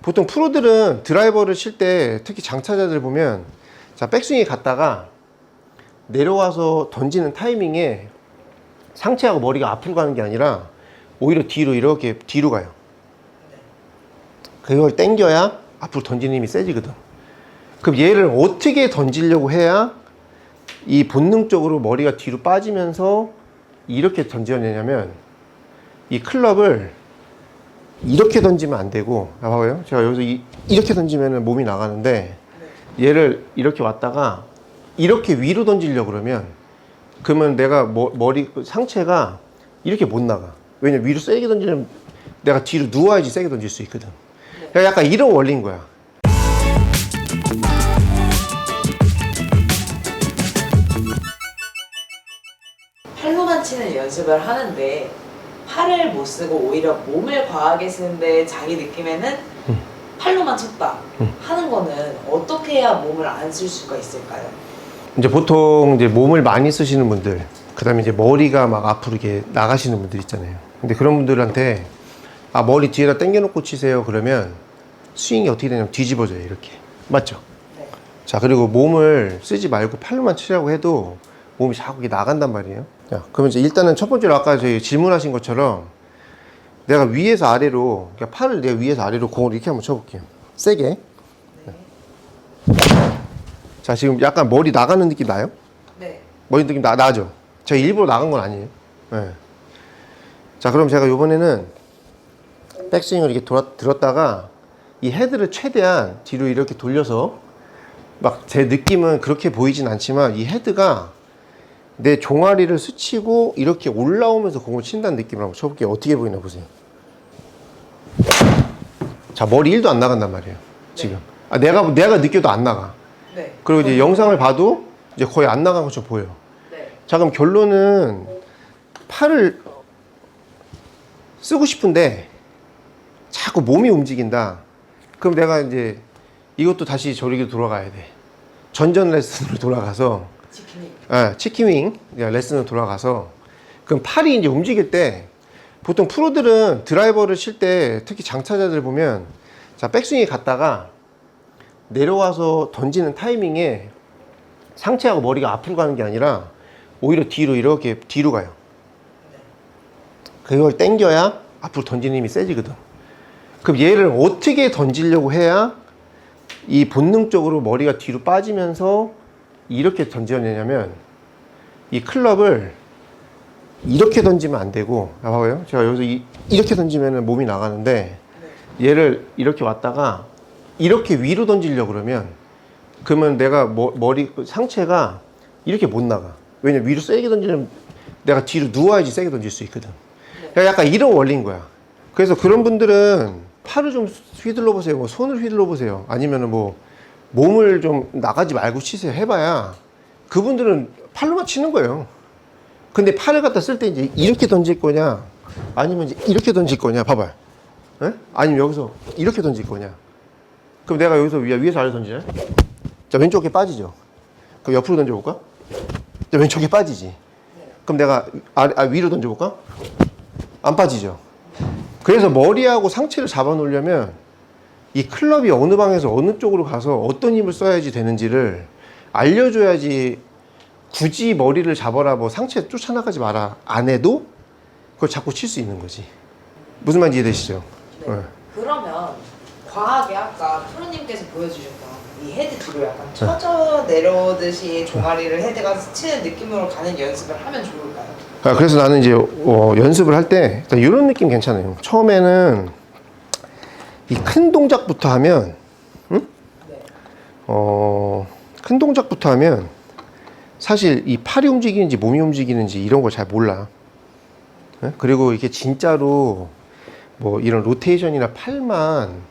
보통 프로들은 드라이버를 칠 때 특히 장타자들 보면 자 백스윙에 갔다가 내려와서 던지는 타이밍에 상체하고 머리가 앞으로 가는 게 아니라 오히려 뒤로 이렇게 뒤로 가요. 그걸 당겨야 앞으로 던지는 힘이 세지거든. 그럼 얘를 어떻게 던지려고 해야 이 본능적으로 머리가 뒤로 빠지면서 이렇게 던져내냐면 이 클럽을 이렇게 던지면 안 되고, 봐봐요. 제가 여기서 이렇게 던지면 몸이 나가는데 얘를 이렇게 왔다가 이렇게 위로 던지려고 그러면 내가 머리 상체가 이렇게 못 나가. 왜냐면 위로 세게 던지면 내가 뒤로 누워야지 세게 던질 수 있거든. 그러니까 약간 이런 원리인 거야. 팔로만 치는 연습을 하는데 팔을 못 쓰고 오히려 몸을 과하게 쓰는데 자기 느낌에는 팔로만 쳤다 하는 거는 어떻게 해야 몸을 안 쓸 수가 있을까요? 이제 보통 이제 몸을 많이 쓰시는 분들, 그 다음에 이제 머리가 막 앞으로 이렇게 나가시는 분들 있잖아요. 근데 그런 분들한테 머리 뒤에다 당겨놓고 치세요. 그러면 스윙이 어떻게 되냐면 뒤집어져요. 이렇게. 맞죠? 네. 자, 그리고 몸을 쓰지 말고 팔로만 치라고 해도 몸이 자꾸 이렇게 나간단 말이에요. 자, 그러면 이제 일단은 첫 번째로 아까 저희 질문하신 것처럼 내가 위에서 아래로, 그러니까 팔을 내가 위에서 아래로 공을 이렇게 한번 쳐볼게요. 세게. 네. 자, 지금 약간 머리 나가는 느낌 나요? 네. 머리 느낌 나죠? 제가 일부러 나간 건 아니에요. 네. 자, 그럼 제가 이번에는 백스윙을 이렇게 들었다가 이 헤드를 최대한 뒤로 이렇게 돌려서 막 제 느낌은 그렇게 보이진 않지만 이 헤드가 내 종아리를 스치고 이렇게 올라오면서 공을 친다는 느낌을 한번 쳐볼게요. 어떻게 보이나 보세요. 자, 머리 1도 안 나간단 말이에요. 지금. 내가 느껴도 안 나가. 네. 그리고 이제 영상을 봐도 이제 거의 안 나간 것처럼 보여. 네. 자, 그럼 결론은 팔을 쓰고 싶은데 자꾸 몸이 움직인다. 그럼 내가 이제 이것도 다시 저리로 돌아가야 돼. 전전 레슨으로 돌아가서 치킨윙 레슨으로 돌아가서 그럼 팔이 이제 움직일 때 보통 프로들은 드라이버를 칠 때 특히 장타자들 보면 자 백스윙에 갔다가 내려와서 던지는 타이밍에 상체하고 머리가 앞으로 가는 게 아니라 오히려 뒤로 이렇게 뒤로 가요. 그걸 당겨야 앞으로 던지는 힘이 세지거든. 그럼 얘를 어떻게 던지려고 해야 이 본능적으로 머리가 뒤로 빠지면서 이렇게 던져내냐면 이 클럽을 이렇게 던지면 안 되고, 봐봐요. 제가 여기서 이렇게 던지면 몸이 나가는데 얘를 이렇게 왔다가 이렇게 위로 던지려고 그러면 내가 머리 상체가 이렇게 못 나가. 왜냐면 위로 세게 던지면 내가 뒤로 누워야지 세게 던질 수 있거든. 그러니까 약간 이런 원리인 거야. 그래서 그런 분들은 팔을 좀 휘둘러 보세요. 뭐 손을 휘둘러 보세요. 아니면은 뭐 몸을 좀 나가지 말고 치세요. 해봐야 그분들은 팔로만 치는 거예요. 근데 팔을 갖다 쓸 때 이제 이렇게 던질 거냐, 아니면 이제 이렇게 던질 거냐, 봐봐요. 에? 아니면 여기서 이렇게 던질 거냐. 그럼 내가 여기서 위에서 아래 던지냐? 자, 왼쪽에 빠지죠. 그럼 옆으로 던져볼까? 자, 왼쪽에 빠지지. 그럼 내가 위로 던져볼까? 안 빠지죠. 그래서 머리하고 상체를 잡아 놓으려면 이 클럽이 어느 방에서 어느 쪽으로 가서 어떤 힘을 써야지 되는지를 알려줘야지. 굳이 머리를 잡아라, 뭐 상체 쫓아나가지 마라 안 해도 그걸 자꾸 칠 수 있는 거지. 무슨 말인지 이해되시죠? 네. 네. 그러면 과하게 아까 프로님께서 보여주셨던 이 헤드 뒤로 약간 처져 내려오듯이 종아리를 헤드가 스치는 느낌으로 가는 연습을 하면 좋을까요? 그래서 나는 이제 연습을 할 때 이런 느낌 괜찮아요. 처음에는 이 큰 동작부터 하면 응? 네. 큰 동작부터 하면 사실 이 팔이 움직이는지 몸이 움직이는지 이런 걸 잘 몰라. 그리고 이게 진짜로 뭐 이런 로테이션이나 팔만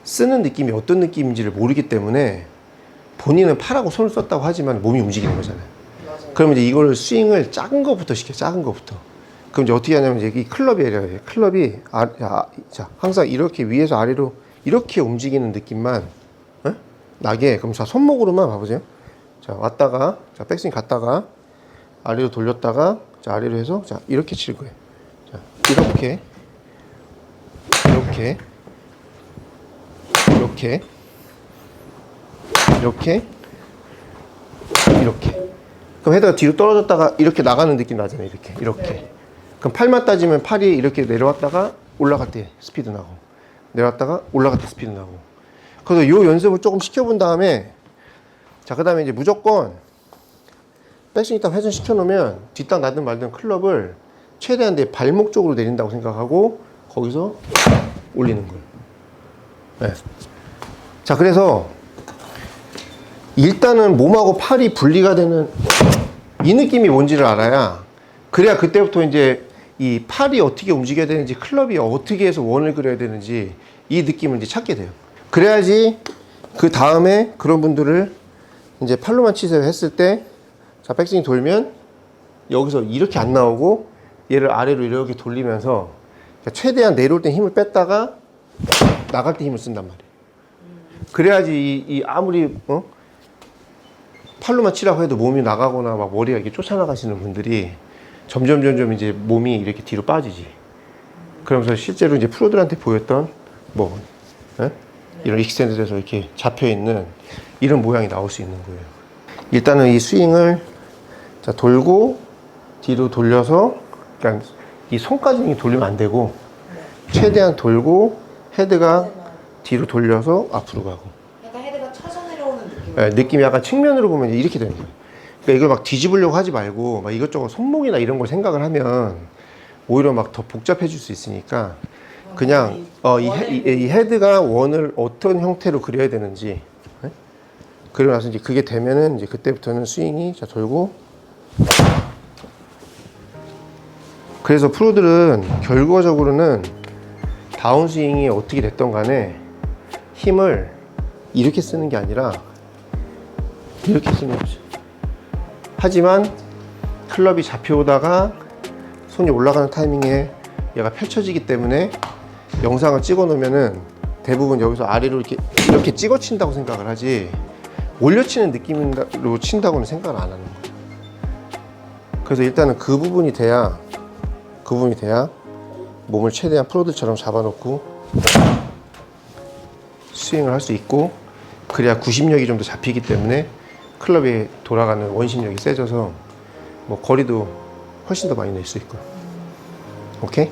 쓰는 느낌이 어떤 느낌인지를 모르기 때문에 본인은 팔하고 손을 썼다고 하지만 몸이 움직이는 거잖아요. 맞아요. 그러면 이제 이걸 스윙을 작은 거부터 시켜. 작은 거부터. 그럼 이제 어떻게 하냐면 이제 이 클럽이에요. 클럽이 자 항상 이렇게 위에서 아래로 이렇게 움직이는 느낌만 나게. 그럼 자 손목으로만 봐보세요. 자 왔다가 자 백스윙 갔다가 아래로 돌렸다가 자 아래로 해서 자 이렇게 칠 거예요. 자 이렇게 이렇게 이렇게 이렇게. 그럼 헤드가 뒤로 떨어졌다가 이렇게 나가는 느낌 나잖아요. 이렇게 네. 그럼 팔만 따지면 팔이 이렇게 내려왔다가 올라갈 때 스피드 나고, 내려왔다가 올라갈 때 스피드 나고. 그래서 요 연습을 조금 시켜본 다음에, 자, 그 다음에 이제 무조건 백스윙 딱 회전 시켜놓으면 뒷땅 나든 말든 클럽을 최대한 내 발목 쪽으로 내린다고 생각하고 거기서 올리는 거예요. 네. 자, 그래서 일단은 몸하고 팔이 분리가 되는 이 느낌이 뭔지를 알아야, 그래야 그때부터 이제 이 팔이 어떻게 움직여야 되는지, 클럽이 어떻게 해서 원을 그려야 되는지 이 느낌을 이제 찾게 돼요. 그래야지 그 다음에 그런 분들을 이제 팔로만 치세요 했을 때, 자, 백스윙 돌면 여기서 이렇게 안 나오고 얘를 아래로 이렇게 돌리면서 최대한 내려올 때 힘을 뺐다가 나갈 때 힘을 쓴단 말이에요. 그래야지 이 아무리 팔로만 치라고 해도 몸이 나가거나 막 머리가 이렇게 쫓아나가시는 분들이 점점 이제 몸이 이렇게 뒤로 빠지지. 그러면서 실제로 이제 프로들한테 보였던 뭐 이런 익스텐드에서 이렇게 잡혀 있는 이런 모양이 나올 수 있는 거예요. 일단은 이 스윙을, 자, 돌고 뒤로 돌려서, 그러니까 이 손까지는 돌리면 안 되고 최대한 돌고 헤드가 뒤로 돌려서 앞으로 가고. 약간 헤드가 쳐서 내려오는 느낌. 네, 느낌이 약간 측면으로 보면 이렇게 되는 거예요. 그러니까 이걸 막 뒤집으려고 하지 말고 막 이것저것 손목이나 이런 걸 생각을 하면 오히려 막 더 복잡해질 수 있으니까 그냥 이 헤드가 원을 어떤 형태로 그려야 되는지, 네? 그리고 나서 이제 그게 되면은 이제 그때부터는 스윙이, 자, 돌고. 그래서 프로들은 결과적으로는 다운스윙이 어떻게 됐던 간에 힘을 이렇게 쓰는 게 아니라 이렇게 쓰는 거죠. 하지만 클럽이 잡혀오다가 손이 올라가는 타이밍에 얘가 펼쳐지기 때문에 영상을 찍어 놓으면은 대부분 여기서 아래로 이렇게 찍어 친다고 생각을 하지, 올려치는 느낌으로 친다고는 생각을 안 하는 거예요. 그래서 일단은 그 부분이 돼야 몸을 최대한 프로들처럼 잡아놓고 스윙을 할 수 있고, 그래야 구심력이 좀 더 잡히기 때문에 클럽이 돌아가는 원심력이 세져서 뭐 거리도 훨씬 더 많이 낼 수 있고요. 오케이?